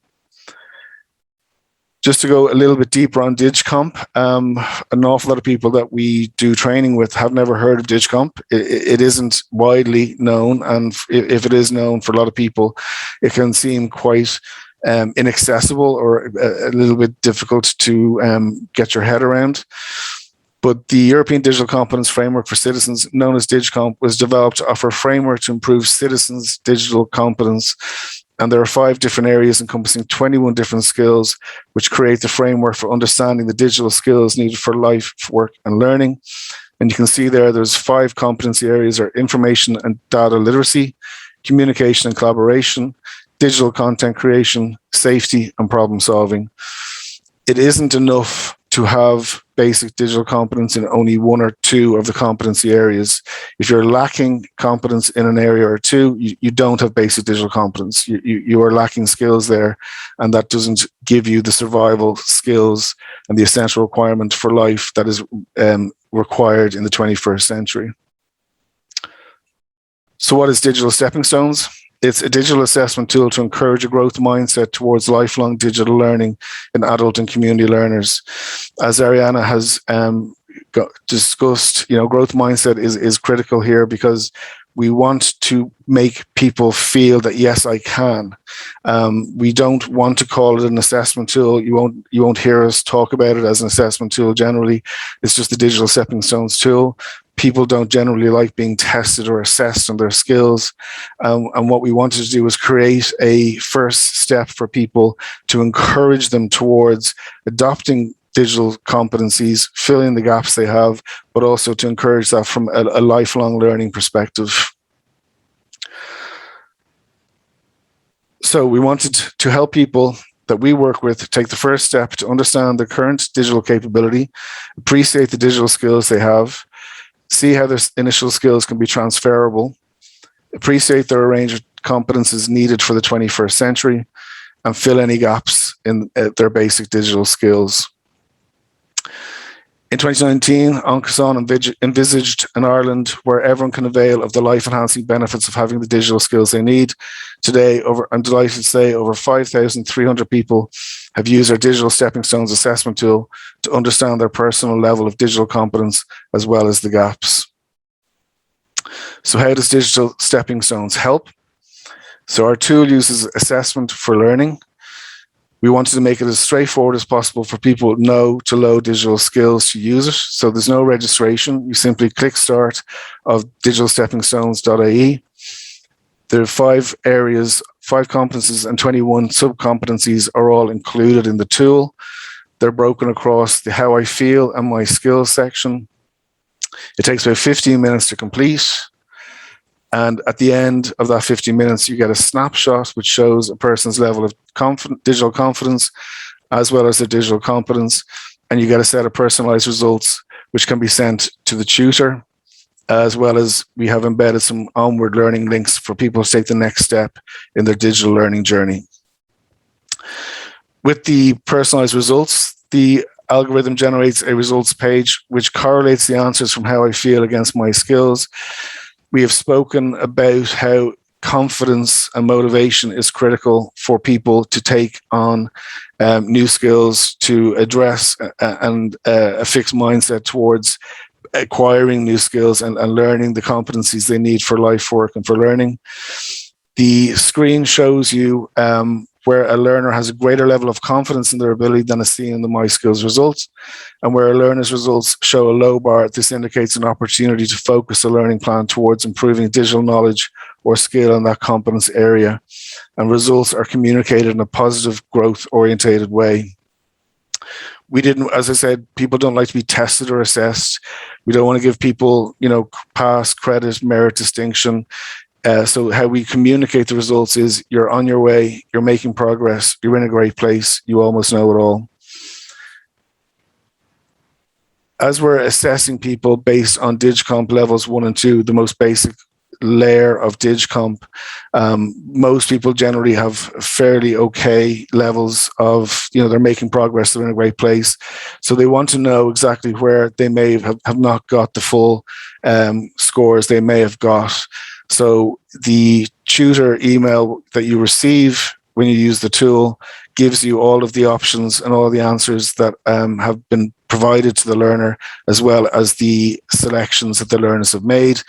Just to go a little bit deeper on DigComp, an awful lot of people that we do training with have never heard of DigComp. It isn't widely known, and if it is known for a lot of people, it can seem quite inaccessible or a little bit difficult to get your head around. But the European Digital Competence Framework for Citizens, known as DigComp, was developed to offer a framework to improve citizens' digital competence. And there are 5 different areas encompassing 21 different skills, which create the framework for understanding the digital skills needed for life, work, and learning. And you can see there's 5 competency areas: are information and data literacy, communication and collaboration, digital content creation, safety, and problem solving. It isn't enough to have basic digital competence in only 1 or 2 of the competency areas. If you're lacking competence in an area or 2, you don't have basic digital competence. You are lacking skills there, and that doesn't give you the survival skills and the essential requirement for life that is required in the 21st century. So what is Digital Stepping Stones? It's a digital assessment tool to encourage a growth mindset towards lifelong digital learning in adult and community learners. As Ariana has discussed, growth mindset is critical here because we want to make people feel that, yes, I can. We don't want to call it an assessment tool. You won't hear us talk about it as an assessment tool generally. It's just a digital stepping stones tool. People don't generally like being tested or assessed on their skills. And what we wanted to do was create a first step for people to encourage them towards adopting digital competencies, filling the gaps they have, but also to encourage that from a lifelong learning perspective. So we wanted to help people that we work with take the first step to understand their current digital capability, appreciate the digital skills they have, see how their initial skills can be transferable, appreciate their range of competences needed for the 21st century, and fill any gaps in their basic digital skills. In 2019, Cosán envisaged an Ireland where everyone can avail of the life-enhancing benefits of having the digital skills they need. Today, I'm delighted to say over 5,300 people have used our Digital Stepping Stones assessment tool to understand their personal level of digital competence as well as the gaps. So how does Digital Stepping Stones help? So our tool uses assessment for learning. We wanted to make it as straightforward as possible for people to know to load digital skills to use it. So there's no registration. You simply click start of digitalsteppingstones.ie. There are 5 areas, 5 competencies and 21 sub-competencies are all included in the tool. They're broken across the how I feel and my skills section. It takes about 15 minutes to complete. And at the end of that 15 minutes, you get a snapshot which shows a person's level of digital confidence as well as their digital competence. And you get a set of personalized results which can be sent to the tutor, as well as we have embedded some onward learning links for people to take the next step in their digital learning journey. With the personalized results, the algorithm generates a results page which correlates the answers from how I feel against my skills. We have spoken about how confidence and motivation is critical for people to take on new skills, to address a fixed mindset towards acquiring new skills and learning the competencies they need for life work and for learning. The screen shows you where a learner has a greater level of confidence in their ability than is seen in the My Skills results. And where a learner's results show a low bar, this indicates an opportunity to focus a learning plan towards improving digital knowledge or skill in that competence area. And results are communicated in a positive, growth-orientated way. We didn't, as I said, people don't like to be tested or assessed. We don't want to give people, pass, credit, merit, distinction. So how we communicate the results is you're on your way, you're making progress, you're in a great place, you almost know it all. As we're assessing people based on DigComp levels 1 and 2, the most basic layer of DigComp, most people generally have fairly okay levels of, they're making progress, they're in a great place. So they want to know exactly where they may have not got the full scores they may have got. So the tutor email that you receive when you use the tool gives you all of the options and all the answers that have been provided to the learner, as well as the selections that the learners have made.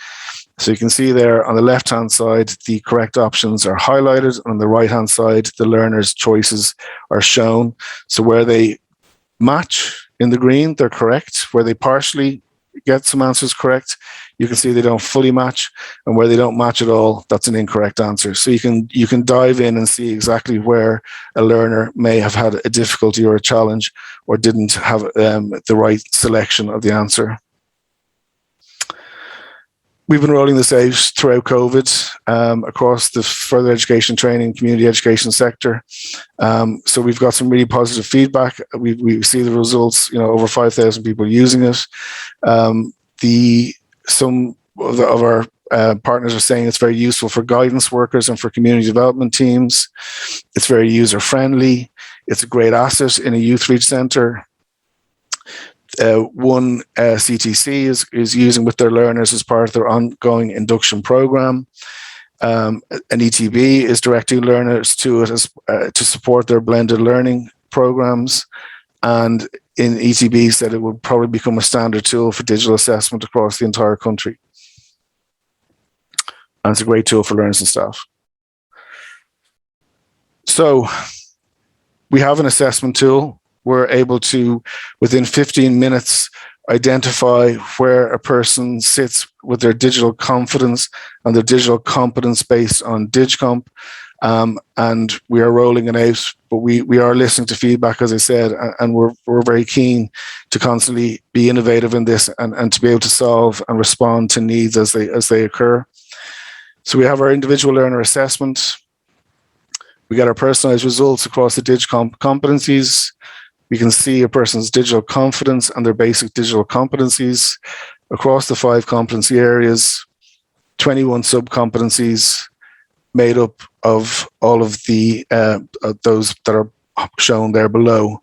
So you can see there on the left-hand side, the correct options are highlighted. On the right-hand side, the learner's choices are shown. So where they match in the green, they're correct. Where they partially get some answers correct, you can see they don't fully match, and where they don't match at all, that's an incorrect answer. So you can dive in and see exactly where a learner may have had a difficulty or a challenge, or didn't have the right selection of the answer. We've been rolling this out throughout COVID across the further education training, community education sector. So we've got some really positive feedback. We see the results, over 5,000 people using it. Some of our partners are saying it's very useful for guidance workers and for community development teams. It's very user-friendly. It's a great asset in a youth reach centre. One CTC is using with their learners as part of their ongoing induction program. An ETB is directing learners to it to support their blended learning programs. And in ETB said it would probably become a standard tool for digital assessment across the entire country. And it's a great tool for learners and staff. So we have an assessment tool. We're able to, within 15 minutes, identify where a person sits with their digital confidence and their digital competence based on DigComp. And we are rolling it out, but we are listening to feedback, as I said, and we're very keen to constantly be innovative in this and to be able to solve and respond to needs as they occur. So we have our individual learner assessment. We get our personalized results across the DigComp competencies. We can see a person's digital confidence and their basic digital competencies across the 5 competency areas, 21 sub-competencies made up of all of the those that are shown there below.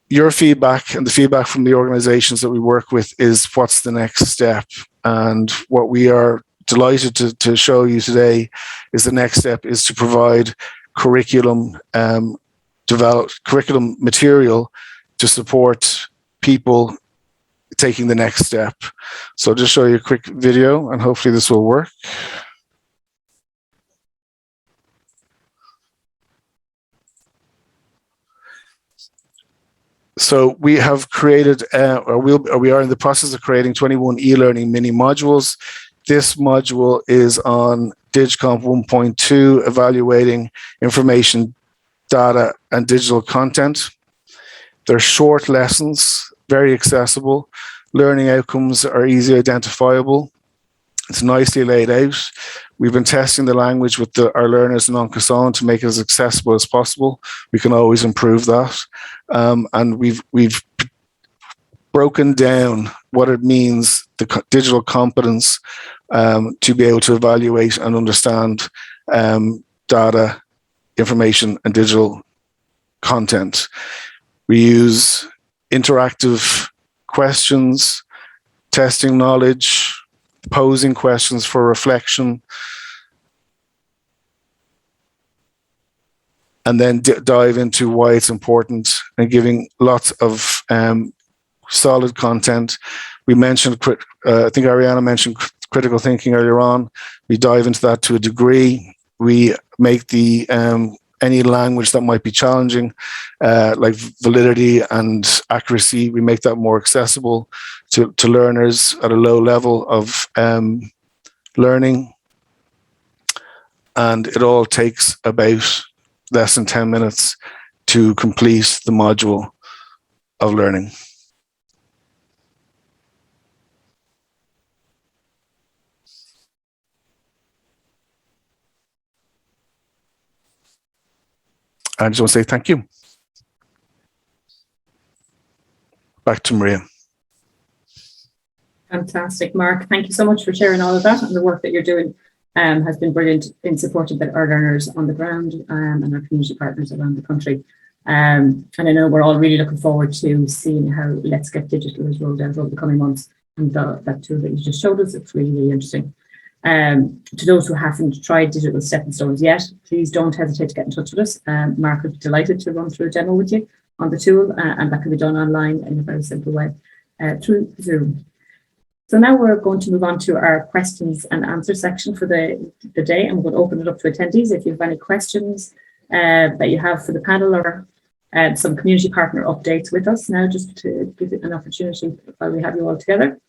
Your feedback and the feedback from the organizations that we work with is what's the next step. And what we are delighted to show you today is the next step is to provide curriculum curriculum material to support people taking the next step. So I'll just show you a quick video and hopefully this will work. So we have created, we are in the process of creating 21 e-learning mini modules. This module is on DigComp 1.2, evaluating information, data, and digital content. They're short lessons, very accessible. Learning outcomes are easily identifiable. It's nicely laid out. We've been testing the language with our learners in Cosán to make it as accessible as possible. We can always improve that. And we've broken down what it means, the digital competence, to be able to evaluate and understand data, information, and digital content. We use interactive questions, testing knowledge, posing questions for reflection, and then dive into why it's important and giving lots of solid content. We mentioned, I think Ariana mentioned critical thinking earlier on. We dive into that to a degree. We make the any language that might be challenging, like validity and accuracy, we make that more accessible to learners at a low level of learning. And it all takes about less than 10 minutes to complete the module of learning. I just want to say thank you. Back to Maria. Fantastic, Mark. Thank you so much for sharing all of that, and the work that you're doing has been brilliant in supporting our learners on the ground and our community partners around the country. And I know we're all really looking forward to seeing how Let's Get Digital is rolled out over the coming months, and that tool that you just showed us, it's really, really interesting. To those who haven't tried digital stepping stones yet, please don't hesitate to get in touch with us. Mark would be delighted to run through a demo with you on the tool, and that can be done online in a very simple way through Zoom. So now we're going to move on to our questions and answer section for the day, and we're going to open it up to attendees. If you have any questions that you have for the panel or some community partner updates with us now, just to give it an opportunity while we have you all together.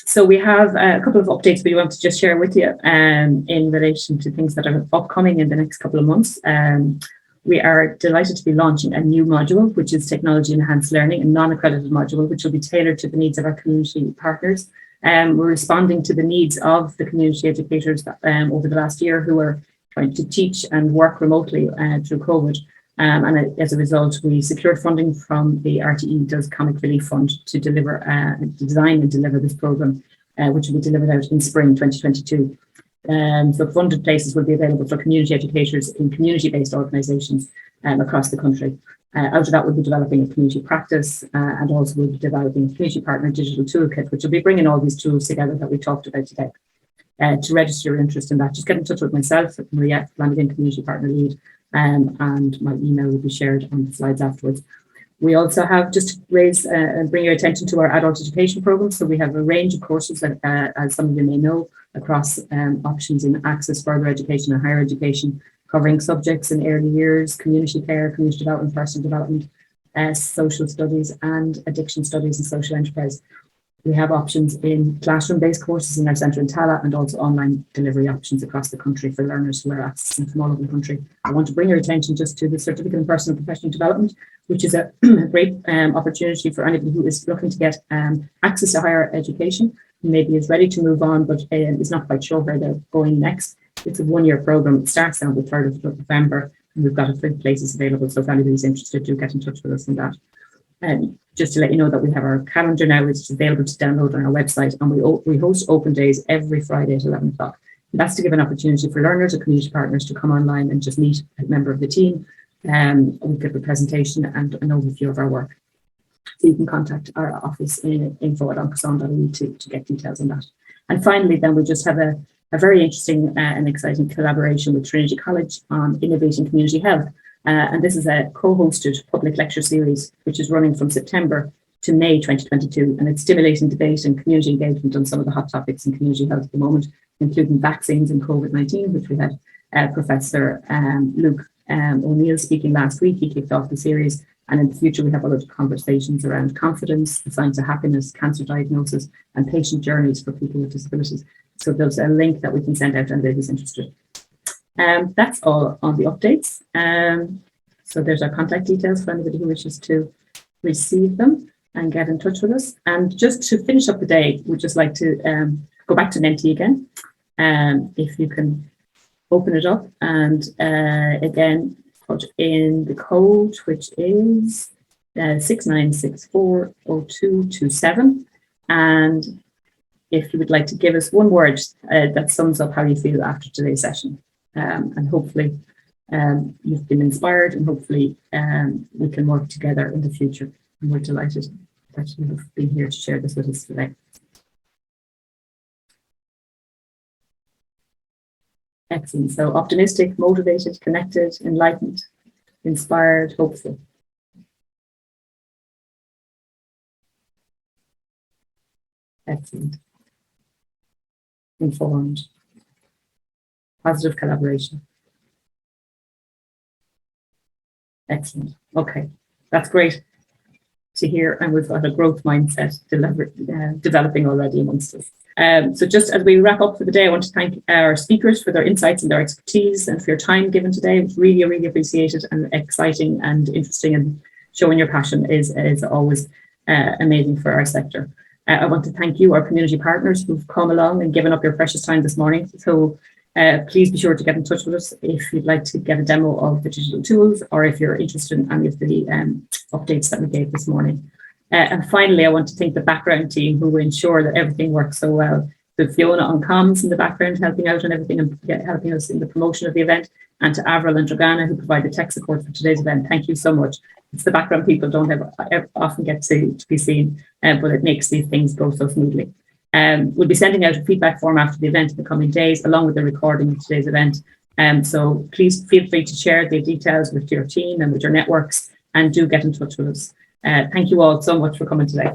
So we have a couple of updates we want to just share with you in relation to things that are upcoming in the next couple of months. We are delighted to be launching a new module, which is Technology Enhanced Learning, a non-accredited module, which will be tailored to the needs of our community partners. We're responding to the needs of the community educators that, over the last year, who are trying to teach and work remotely through COVID. And as a result, we secured funding from the RTE Does Comic Relief Fund to deliver, design and deliver this programme, which will be delivered out in spring 2022. So funded places will be available for community educators in community-based organisations across the country. Out of that, we'll be developing a community practice and also we'll be developing a community partner digital toolkit, which will be bringing all these tools together that we talked about today. To register your interest in that, just get in touch with myself, Maria, Flanagan, Community Partner Lead, and my email will be shared on the slides afterwards. We also have, just to raise and bring your attention to our adult education program. So we have a range of courses that, as some of you may know, across options in access, further education and higher education, covering subjects in early years, community care, community development, personal development, social studies and addiction studies and social enterprise. We have options in classroom-based courses in our centre in Tala and also online delivery options across the country for learners who are accessing from all over the country. I want to bring your attention just to the Certificate in Personal and Professional Development, which is a great opportunity for anybody who is looking to get access to higher education, maybe is ready to move on, but is not quite sure where they're going next. It's a one-year programme. It starts on the 3rd of November, and we've got a few places available. So if anybody's interested, do get in touch with us on that. Just to let you know that we have our calendar now, which is available to download on our website, and we host open days every Friday at 11 o'clock. That's to give an opportunity for learners or community partners to come online and just meet a member of the team. We give a presentation and an overview of our work. So you can contact our office in info@uncosán.ie to get details on that. And finally, then we just have a very interesting and exciting collaboration with Trinity College on innovating community health. And this is a co-hosted public lecture series, which is running from September to May 2022. And it's stimulating debate and community engagement on some of the hot topics in community health at the moment, including vaccines and COVID-19, which we had Professor Luke O'Neill speaking last week. He kicked off the series. And in the future, we have other conversations around confidence, the science of happiness, cancer diagnosis, and patient journeys for people with disabilities. So there's a link that we can send out to anybody who's interested. That's all on the updates. So there's our contact details for anybody who wishes to receive them and get in touch with us. And just to finish up the day, we'd just like to go back to Menti again. If you can open it up and again, put in the code, which is 69640227. And if you would like to give us one word that sums up how you feel after today's session. And hopefully you've been inspired, and hopefully we can work together in the future. And we're delighted that you have been here to share this with us today. Excellent. So optimistic, motivated, connected, enlightened, inspired, hopeful. Excellent. Informed. Positive collaboration. Excellent. Okay, that's great to hear, and we've got a growth mindset developing already amongst us. So just as we wrap up for the day, I want to thank our speakers for their insights and their expertise and for your time given today. It's really, really appreciated and exciting and interesting, and showing your passion is always amazing for our sector. I want to thank you, our community partners, who've come along and given up your precious time this morning. So please be sure to get in touch with us if you'd like to get a demo of the digital tools, or if you're interested in any of the updates that we gave this morning. And finally, I want to thank the background team who will ensure that everything works so well. So Fiona on comms in the background, helping out on everything and helping us in the promotion of the event, and to Avril and Dragana, who provide the tech support for today's event. Thank you so much. It's the background people don't often get to be seen, but it makes these things go so smoothly. We'll be sending out a feedback form after the event in the coming days, along with the recording of today's event. So please feel free to share the details with your team and with your networks, and do get in touch with us. Thank you all so much for coming today.